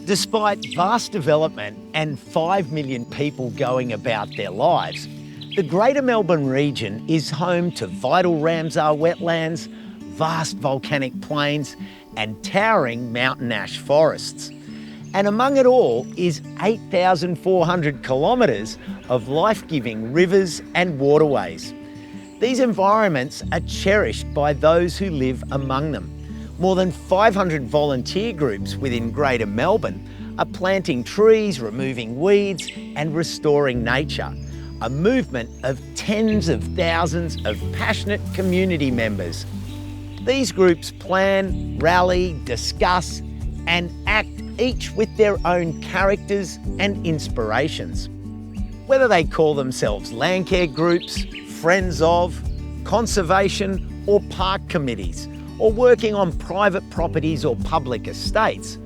Despite vast development and 5 million people going about their lives, the Greater Melbourne region is home to vital Ramsar wetlands, vast volcanic plains and towering mountain ash forests. And among it all is 8,400 kilometres of life-giving rivers and waterways. These environments are cherished by those who live among them. More than 500 volunteer groups within Greater Melbourne are planting trees, removing weeds and restoring nature. A movement of tens of thousands of passionate community members. These groups plan, rally, discuss and act, each with their own characters and inspirations. Whether they call themselves Landcare groups, friends of, conservation or park committees, or working on private properties or public estates,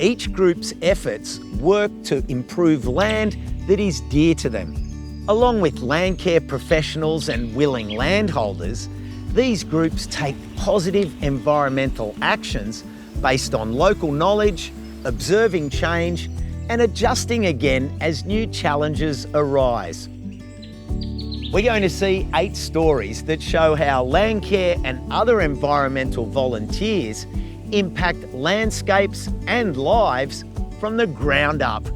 each group's efforts work to improve land that is dear to them. Along with Landcare professionals and willing landholders, these groups take positive environmental actions based on local knowledge, observing change, and adjusting again as new challenges arise. We're going to see 8 stories that show how Landcare and other environmental volunteers impact landscapes and lives from the ground up.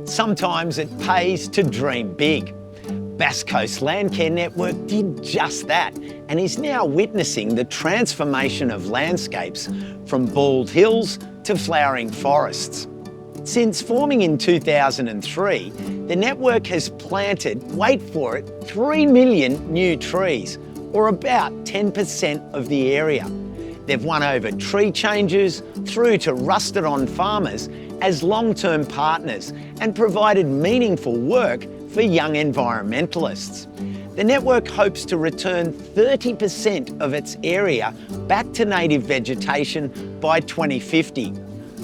Sometimes it pays to dream big. Bass Coast Landcare Network did just that and is now witnessing the transformation of landscapes from bald hills to flowering forests. Since forming in 2003, the network has planted, wait for it, 3 million new trees, or about 10% of the area. They've won over tree changers through to rusted-on farmers as long-term partners and provided meaningful work for young environmentalists. The network hopes to return 30% of its area back to native vegetation by 2050.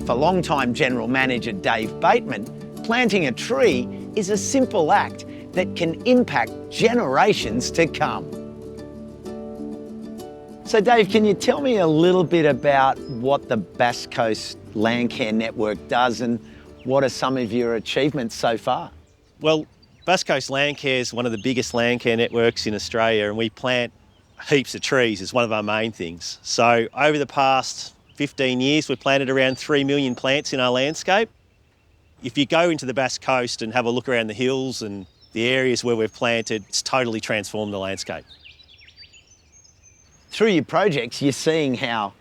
For longtime General Manager Dave Bateman, planting a tree is a simple act that can impact generations to come. So Dave, can you tell me a little bit about what the Bass Coast Landcare Network does and what are some of your achievements so far? Well, Bass Coast Landcare is one of the biggest landcare networks in Australia, and we plant heaps of trees is one of our main things. So over the past 15 years, we've planted around 3 million plants in our landscape. If you go into the Bass Coast and have a look around the hills and the areas where we've planted, it's totally transformed the landscape. Through your projects, you're seeing how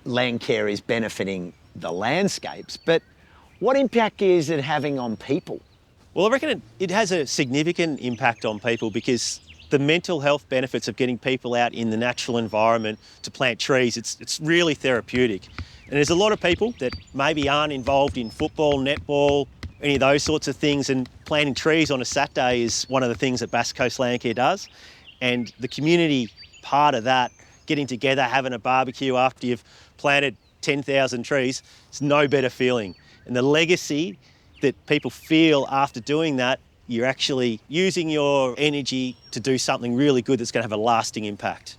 Landcare is benefiting the landscapes, but what impact is it having on people? Well, I reckon it has a significant impact on people because the mental health benefits of getting people out in the natural environment to plant trees, it's really therapeutic. And there's a lot of people that maybe aren't involved in football, netball, any of those sorts of things, and planting trees on a Saturday is one of the things that Bass Coast Landcare does. And the community part of that, getting together, having a barbecue after you've planted 10,000 trees, it's no better feeling. And the legacy that people feel after doing that, you're actually using your energy to do something really good that's going to have a lasting impact.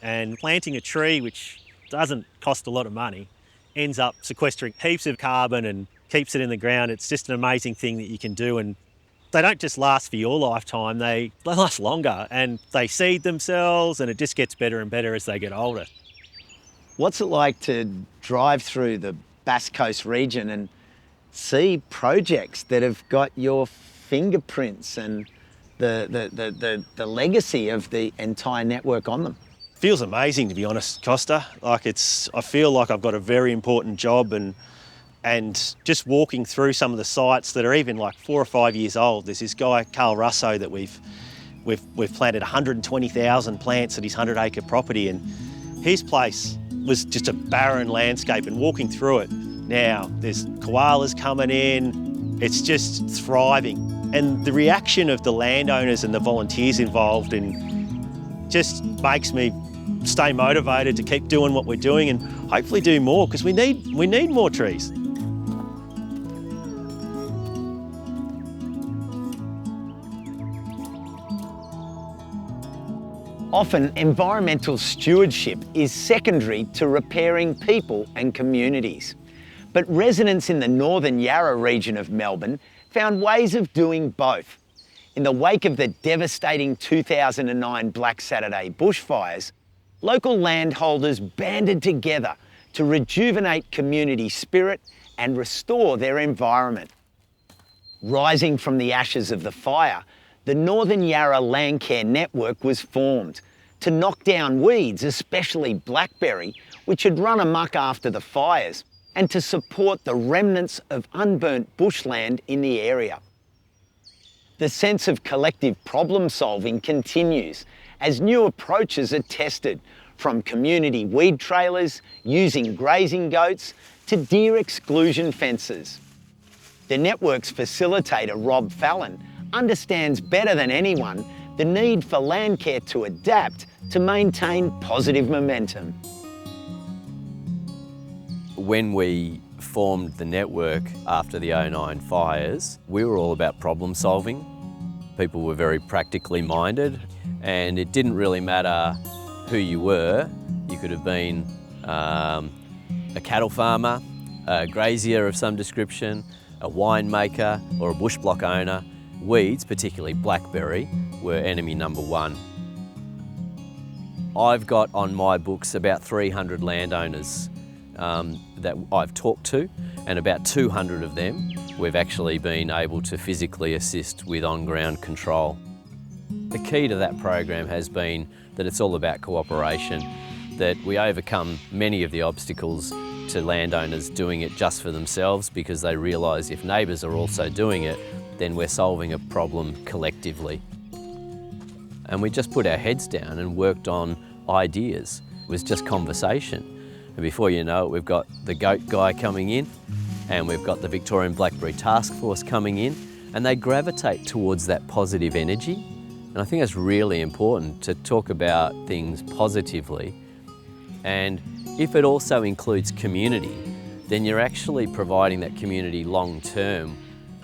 And planting a tree, which doesn't cost a lot of money, ends up sequestering heaps of carbon and keeps it in the ground. It's just an amazing thing that you can do. And they don't just last for your lifetime, they last longer and they seed themselves, and it just gets better and better as they get older. What's it like to drive through the Bass Coast region and see projects that have got your fingerprints and the legacy of the entire network on them? Feels amazing, to be honest, Costa. I feel like I've got a very important job, and just walking through some of the sites that are even like 4 or 5 years old. There's this guy, Carl Russo, that we've planted 120,000 plants at his 100-acre property, and his place was just a barren landscape, and walking through it now, there's koalas coming in, it's just thriving. And the reaction of the landowners and the volunteers involved just makes me stay motivated to keep doing what we're doing and hopefully do more, because we need more trees. Often, environmental stewardship is secondary to repairing people and communities. But residents in the Northern Yarra region of Melbourne found ways of doing both. In the wake of the devastating 2009 Black Saturday bushfires, local landholders banded together to rejuvenate community spirit and restore their environment. Rising from the ashes of the fire, the Northern Yarra Landcare network was formed to knock down weeds, especially blackberry, which had run amok after the fires, and to support the remnants of unburnt bushland in the area. The sense of collective problem solving continues as new approaches are tested, from community weed trailers, using grazing goats, to deer exclusion fences. The network's facilitator, Rob Fallon, understands better than anyone the need for Landcare to adapt to maintain positive momentum. When we formed the network after the '09 fires, we were all about problem solving. People were very practically minded, and it didn't really matter who you were. You could have been a cattle farmer, a grazier of some description, a winemaker, or a bush block owner. Weeds, particularly blackberry, were enemy number one. I've got on my books about 300 landowners that I've talked to, and about 200 of them we've actually been able to physically assist with on-ground control. The key to that program has been that it's all about cooperation, that we overcome many of the obstacles to landowners doing it just for themselves, because they realise if neighbours are also doing it, then we're solving a problem collectively. And we just put our heads down and worked on ideas. It was just conversation. And before you know it, we've got the goat guy coming in, and we've got the Victorian Blackberry Task Force coming in, and they gravitate towards that positive energy. And I think it's really important to talk about things positively. And if it also includes community, then you're actually providing that community long term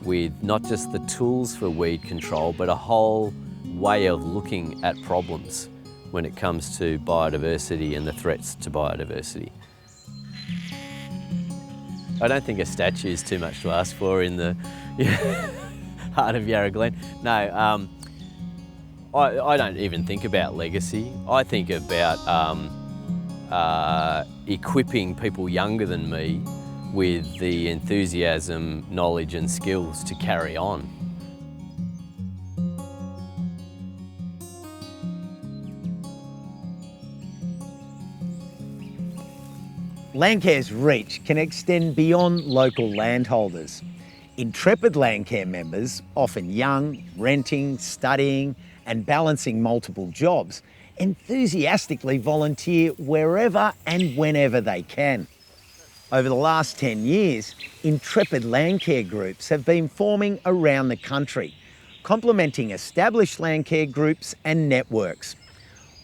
with not just the tools for weed control, but a whole way of looking at problems when it comes to biodiversity and the threats to biodiversity. I don't think a statue is too much to ask for in the heart of Yarra Glen. No, I don't even think about legacy. I think about equipping people younger than me with the enthusiasm, knowledge and skills to carry on. Landcare's reach can extend beyond local landholders. Intrepid Landcare members, often young, renting, studying and balancing multiple jobs, enthusiastically volunteer wherever and whenever they can. Over the last 10 years, Intrepid Landcare groups have been forming around the country, complementing established Landcare groups and networks.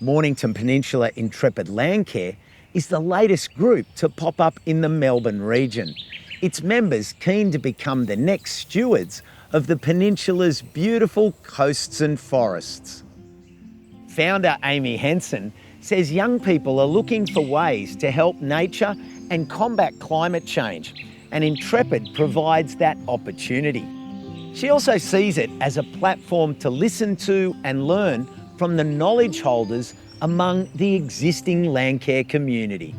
Mornington Peninsula Intrepid Landcare is the latest group to pop up in the Melbourne region. Its members keen to become the next stewards of the peninsula's beautiful coasts and forests. Founder Amy Henson says young people are looking for ways to help nature and combat climate change, and Intrepid provides that opportunity. She also sees it as a platform to listen to and learn from the knowledge holders among the existing Landcare community.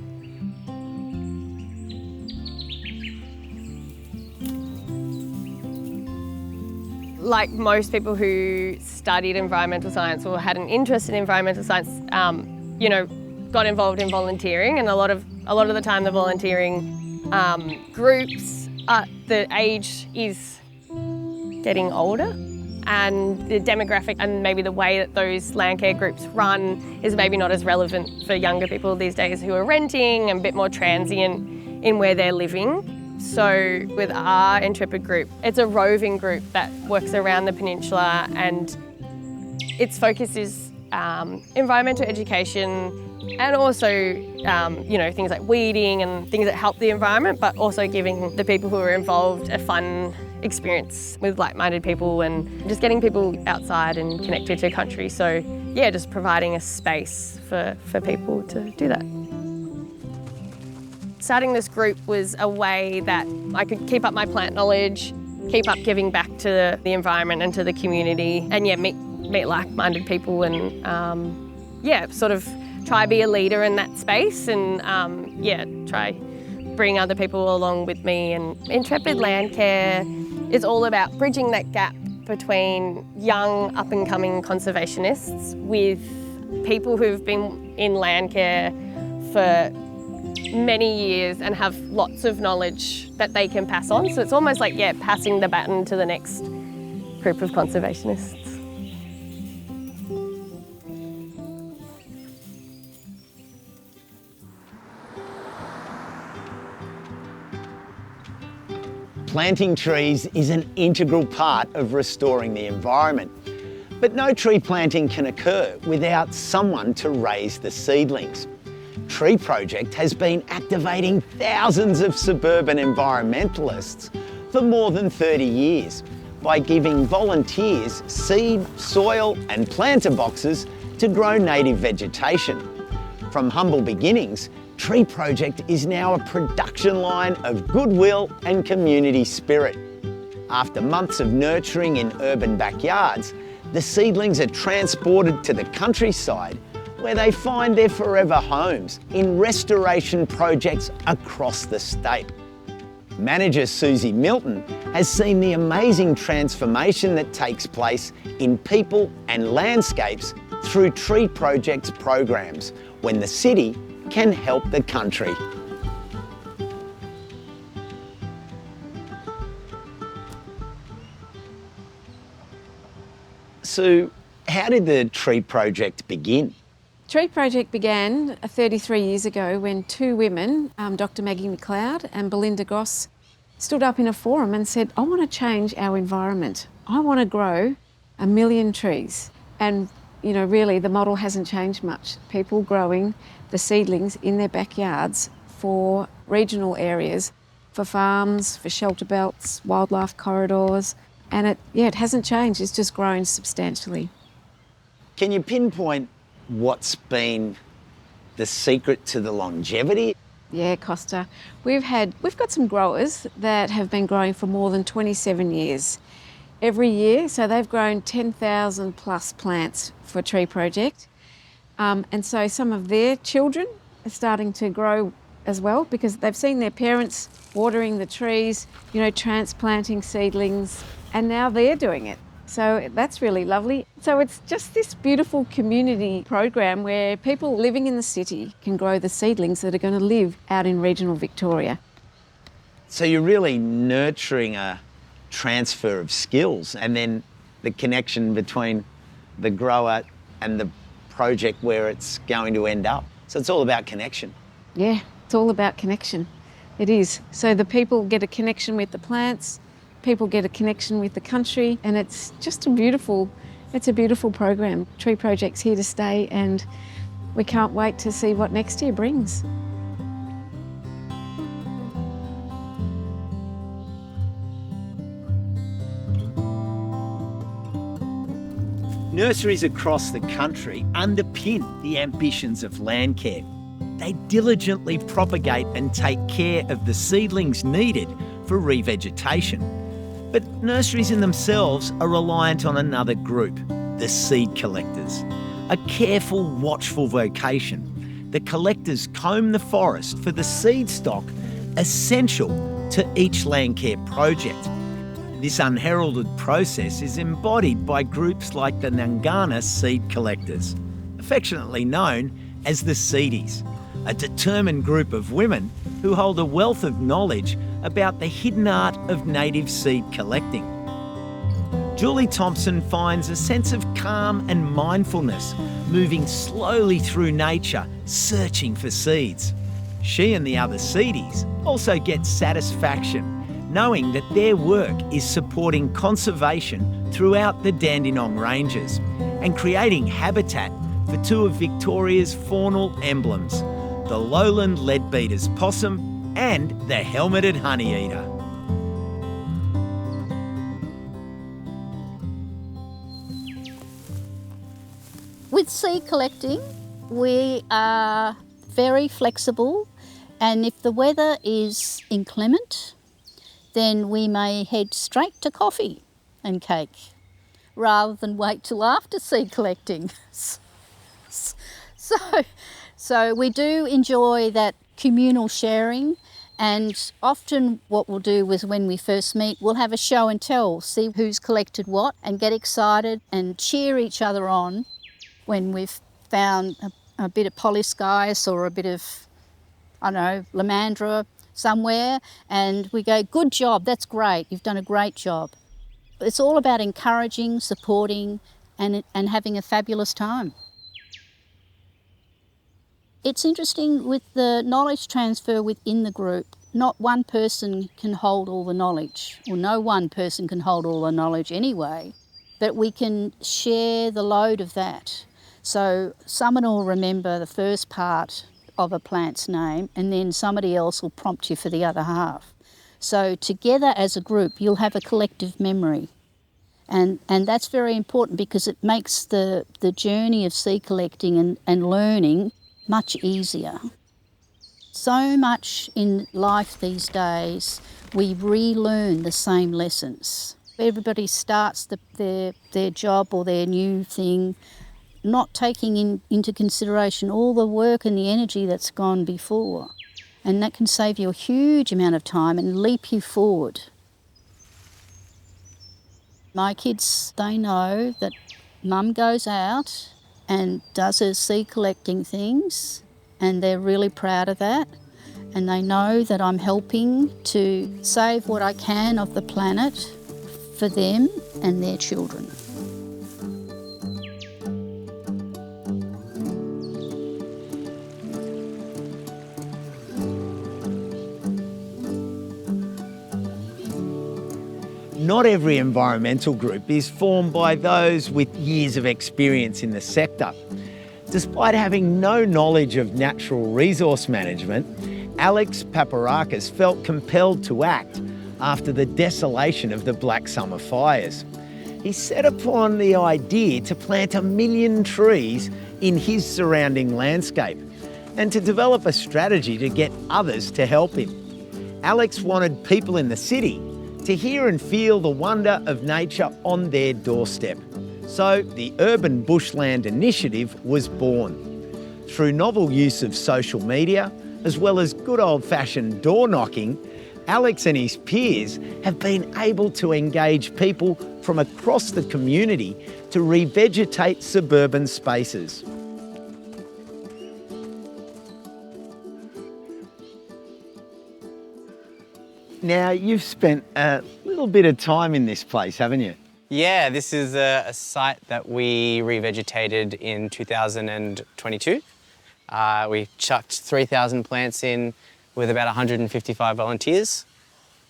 Like most people who studied environmental science or had an interest in environmental science, got involved in volunteering, and a lot of the time the volunteering groups, the age is getting older, and the demographic and maybe the way that those Landcare groups run is maybe not as relevant for younger people these days who are renting and a bit more transient in where they're living. So with our Intrepid group, it's a roving group that works around the peninsula, and its focus is environmental education and also things like weeding and things that help the environment, but also giving the people who are involved a fun experience with like-minded people and just getting people outside and connected to country. So yeah, just providing a space for people to do that. Starting this group was a way that I could keep up my plant knowledge, keep up giving back to the environment and to the community, and yeah, meet like-minded people and yeah, sort of try be a leader in that space and yeah, try bring other people along with me. And Intrepid Landcare is all about bridging that gap between young up-and-coming conservationists with people who've been in Landcare for many years and have lots of knowledge that they can pass on. So it's almost like, yeah, passing the baton to the next group of conservationists. Planting trees is an integral part of restoring the environment. But no tree planting can occur without someone to raise the seedlings. Tree Project has been activating thousands of suburban environmentalists for more than 30 years by giving volunteers seed, soil and planter boxes to grow native vegetation. From humble beginnings, Tree Project is now a production line of goodwill and community spirit. After months of nurturing in urban backyards, the seedlings are transported to the countryside where they find their forever homes in restoration projects across the state. Manager Susie Milton has seen the amazing transformation that takes place in people and landscapes through Tree Project's programs when the city can help the country. So, how did the Tree Project begin? Tree Project began 33 years ago when two women, Dr. Maggie McLeod and Belinda Goss, stood up in a forum and said, I want to change our environment. I want to grow 1 million trees. And, you know, really the model hasn't changed much. People growing the seedlings in their backyards for regional areas, for farms, for shelter belts, wildlife corridors. And it hasn't changed, it's just grown substantially. Can you pinpoint what's been the secret to the longevity? Yeah, Costa. We've got some growers that have been growing for more than 27 years. Every year, so they've grown 10,000 plus plants for Tree Project. And so some of their children are starting to grow as well because they've seen their parents watering the trees, you know, transplanting seedlings, and now they're doing it. So that's really lovely. So it's just this beautiful community program where people living in the city can grow the seedlings that are going to live out in regional Victoria. So you're really nurturing a transfer of skills and then the connection between the grower and the project where it's going to end up. So it's all about connection. Yeah, it's all about connection. It is. So the people get a connection with the plants, people get a connection with the country, and it's just a beautiful program. Tree Project's here to stay and we can't wait to see what next year brings. Nurseries across the country underpin the ambitions of Landcare. They diligently propagate and take care of the seedlings needed for revegetation. But nurseries in themselves are reliant on another group, the seed collectors. A careful, watchful vocation. The collectors comb the forest for the seed stock essential to each Landcare project. This unheralded process is embodied by groups like the Nangana seed collectors, affectionately known as the Seedies, a determined group of women who hold a wealth of knowledge about the hidden art of native seed collecting. Julie Thompson finds a sense of calm and mindfulness, moving slowly through nature, searching for seeds. She and the other Seedies also get satisfaction knowing that their work is supporting conservation throughout the Dandenong Ranges and creating habitat for two of Victoria's faunal emblems, the lowland leadbeater's possum and the helmeted honeyeater. With seed collecting, we are very flexible, and if the weather is inclement, then we may head straight to coffee and cake rather than wait till after seed collecting. So we do enjoy that communal sharing, and often what we'll do is when we first meet, we'll have a show and tell, see who's collected what, and get excited and cheer each other on when we've found a bit of polyscias or a bit of, I don't know, lamandra somewhere, and we go, good job, that's great, you've done a great job. It's all about encouraging, supporting, and having a fabulous time. It's interesting with the knowledge transfer within the group. Not one person can hold all the knowledge, or no one person can hold all the knowledge anyway, but we can share the load of that. So someone will remember the first part of a plant's name, and then somebody else will prompt you for the other half. So together as a group, you'll have a collective memory. And that's very important because it makes the journey of seed collecting and learning much easier. So much in life these days, we relearn the same lessons. Everybody starts their job or their new thing, not taking into consideration all the work and the energy that's gone before. And that can save you a huge amount of time and leap you forward. My kids, they know that Mum goes out and does her seed collecting things, and they're really proud of that. And they know that I'm helping to save what I can of the planet for them and their children. Not every environmental group is formed by those with years of experience in the sector. Despite having no knowledge of natural resource management, Alex Paparakis felt compelled to act after the desolation of the Black Summer fires. He set upon the idea to plant 1 million trees in his surrounding landscape and to develop a strategy to get others to help him. Alex wanted people in the city to hear and feel the wonder of nature on their doorstep. So the Urban Bushland Initiative was born. Through novel use of social media, as well as good old-fashioned door knocking, Alex and his peers have been able to engage people from across the community to revegetate suburban spaces. Now, you've spent a little bit of time in this place, haven't you? Yeah, this is a site that we revegetated in 2022. We chucked 3,000 plants in with about 155 volunteers.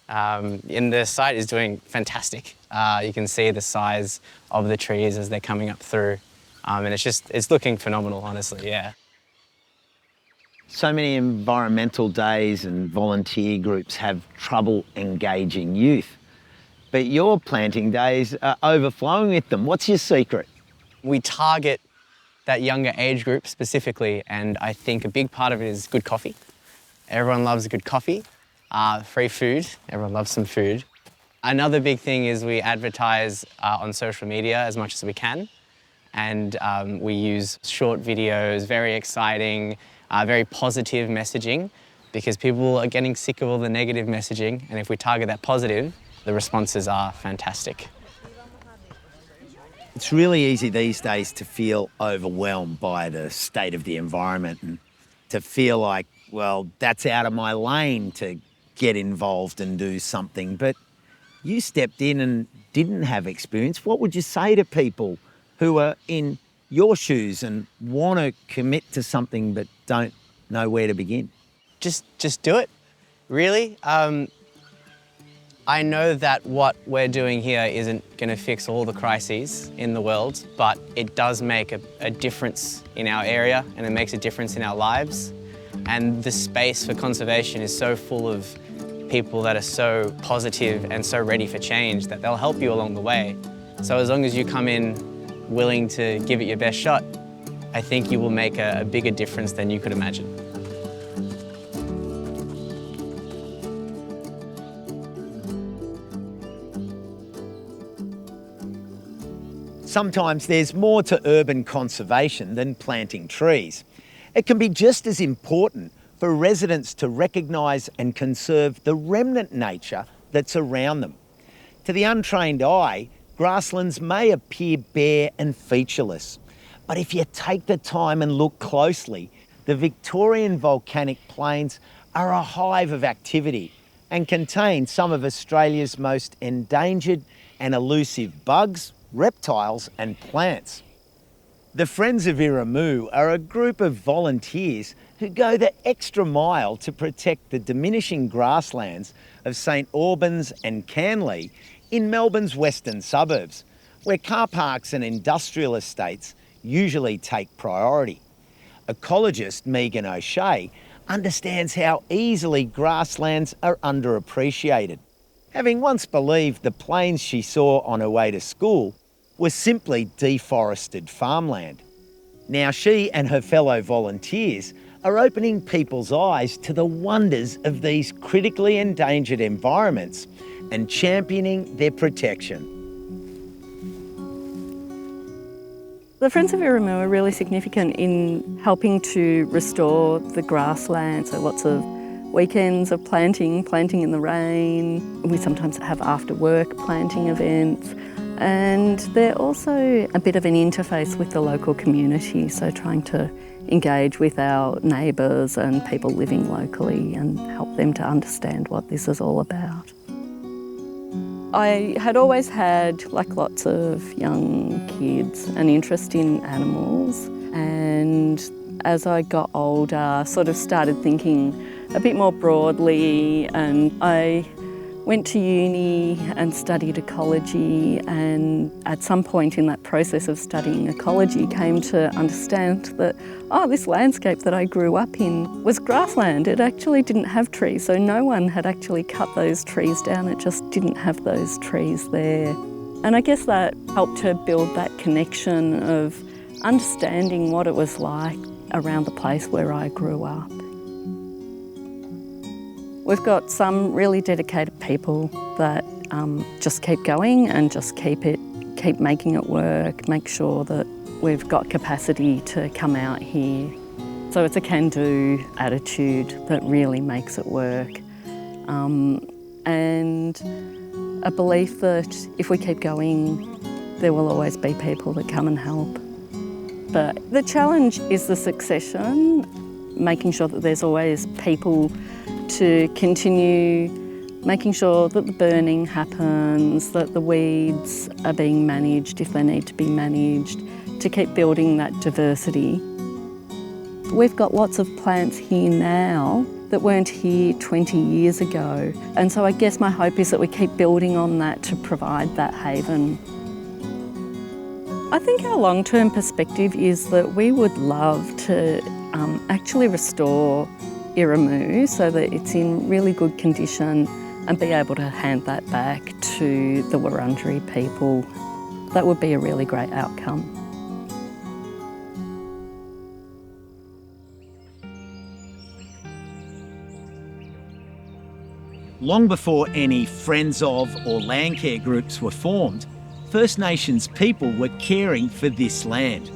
And the site is doing fantastic. You can see the size of the trees as they're coming up through. And it's looking phenomenal, honestly, yeah. So many environmental days and volunteer groups have trouble engaging youth, but your planting days are overflowing with them. What's your secret? We target that younger age group specifically, and I think a big part of it is good coffee. Everyone loves good coffee, free food, everyone loves some food. Another big thing is we advertise on social media as much as we can, and we use short videos, very exciting, very positive messaging, because people are getting sick of all the negative messaging, and if we target that positive, the responses are fantastic. It's really easy these days to feel overwhelmed by the state of the environment and to feel like, well, that's out of my lane to get involved and do something. But you stepped in and didn't have experience. What would you say to people who are in your shoes and want to commit to something but don't know where to begin? Just do it, really. I know that what we're doing here isn't going to fix all the crises in the world, but it does make a difference in our area, and it makes a difference in our lives. And the space for conservation is so full of people that are so positive and so ready for change that they'll help you along the way. So as long as you come in willing to give it your best shot, I think you will make a bigger difference than you could imagine. Sometimes there's more to urban conservation than planting trees. It can be just as important for residents to recognise and conserve the remnant nature that's around them. To the untrained eye, grasslands may appear bare and featureless, but if you take the time and look closely, the Victorian volcanic plains are a hive of activity and contain some of Australia's most endangered and elusive bugs, reptiles and plants. The Friends of Iramu are a group of volunteers who go the extra mile to protect the diminishing grasslands of St Albans and Canley in Melbourne's western suburbs, where car parks and industrial estates usually take priority. Ecologist Megan O'Shea understands how easily grasslands are underappreciated, having once believed the plains she saw on her way to school was simply deforested farmland. Now she and her fellow volunteers are opening people's eyes to the wonders of these critically endangered environments and championing their protection. The Friends of Iramu are really significant in helping to restore the grassland, so lots of weekends of planting in the rain. We sometimes have after work planting events. And they're also a bit of an interface with the local community, so trying to engage with our neighbours and people living locally and help them to understand what this is all about. I had always had, like lots of young kids, an interest in animals, and as I got older, sort of started thinking a bit more broadly, and I went to uni and studied ecology, and at some point in that process of studying ecology came to understand that, this landscape that I grew up in was grassland. It actually didn't have trees, so no one had actually cut those trees down. It just didn't have those trees there. And I guess that helped to build that connection of understanding what it was like around the place where I grew up. We've got some really dedicated people that just keep going and just keep making it work, make sure that we've got capacity to come out here. So it's a can-do attitude that really makes it work. And a belief that if we keep going, there will always be people that come and help. But the challenge is the succession, making sure that there's always people to continue making sure that the burning happens, that the weeds are being managed if they need to be managed, to keep building that diversity. We've got lots of plants here now that weren't here 20 years ago, and so I guess my hope is that we keep building on that to provide that haven. I think our long-term perspective is that we would love to actually restore Iramu so that it's in really good condition and be able to hand that back to the Wurundjeri people. That would be a really great outcome. Long before any Friends of or Landcare groups were formed, First Nations people were caring for this land.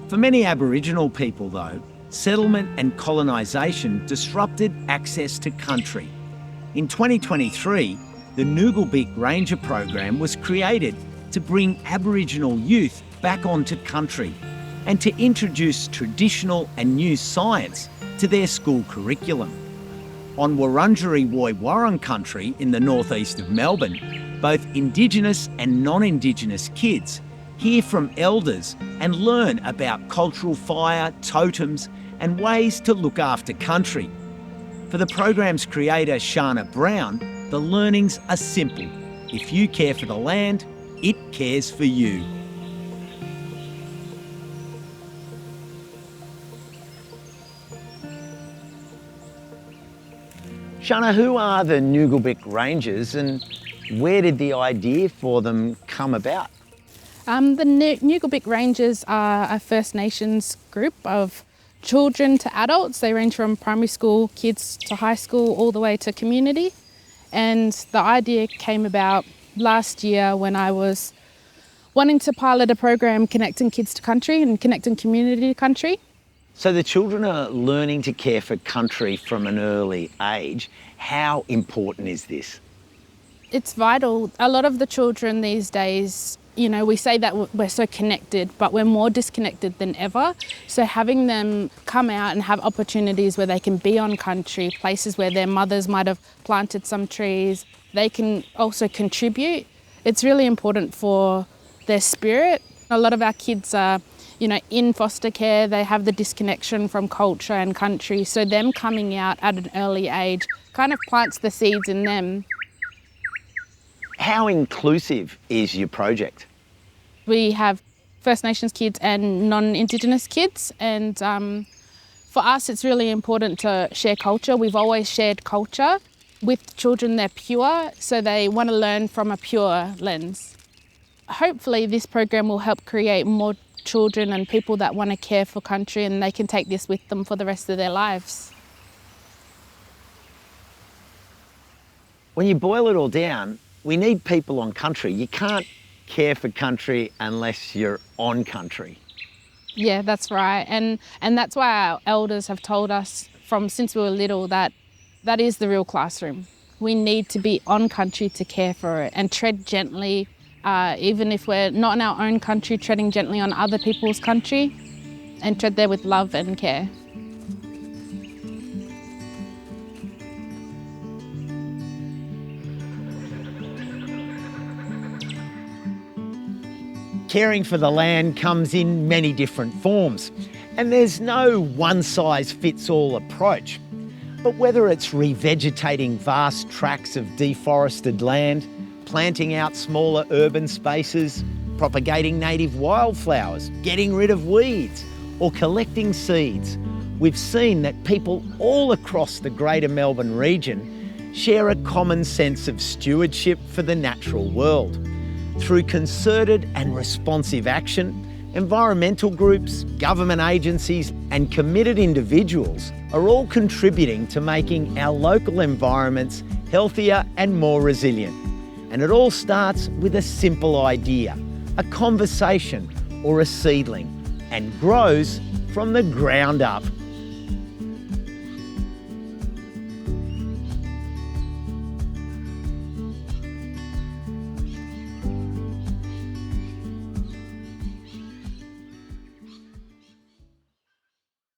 For many Aboriginal people though, settlement and colonisation disrupted access to country. In 2023, the Noogalbik Ranger program was created to bring Aboriginal youth back onto country and to introduce traditional and new science to their school curriculum. On Wurundjeri Woiwurrung country in the northeast of Melbourne, both Indigenous and non-Indigenous kids hear from elders and learn about cultural fire, totems and ways to look after country. For the program's creator, Shana Brown, the learnings are simple. If you care for the land, it cares for you. Shana, who are the Noogalbik Rangers and where did the idea for them come about? The Nugabik Rangers are a First Nations group of children to adults. They range from primary school kids to high school all the way to community. And the idea came about last year when I was wanting to pilot a program connecting kids to country and connecting community to country. So the children are learning to care for country from an early age. How important is this? It's vital. A lot of the children these days, we say that we're so connected, but we're more disconnected than ever. So having them come out and have opportunities where they can be on country, places where their mothers might have planted some trees, they can also contribute. It's really important for their spirit. A lot of our kids are, in foster care, they have the disconnection from culture and country. So them coming out at an early age kind of plants the seeds in them. How inclusive is your project? We have First Nations kids and non-Indigenous kids, and for us it's really important to share culture. We've always shared culture. With children, they're pure, so they want to learn from a pure lens. Hopefully this program will help create more children and people that want to care for country, and they can take this with them for the rest of their lives. When you boil it all down, we need people on country. You can't care for country unless you're on country. Yeah, that's right. And that's why our elders have told us since we were little that is the real classroom. We need to be on country to care for it and tread gently, even if we're not in our own country, treading gently on other people's country, and tread there with love and care. Caring for the land comes in many different forms, and there's no one-size-fits-all approach. But whether it's revegetating vast tracts of deforested land, planting out smaller urban spaces, propagating native wildflowers, getting rid of weeds, or collecting seeds, we've seen that people all across the Greater Melbourne region share a common sense of stewardship for the natural world. Through concerted and responsive action, environmental groups, government agencies and committed individuals are all contributing to making our local environments healthier and more resilient. And it all starts with a simple idea, a conversation or a seedling, and grows from the ground up.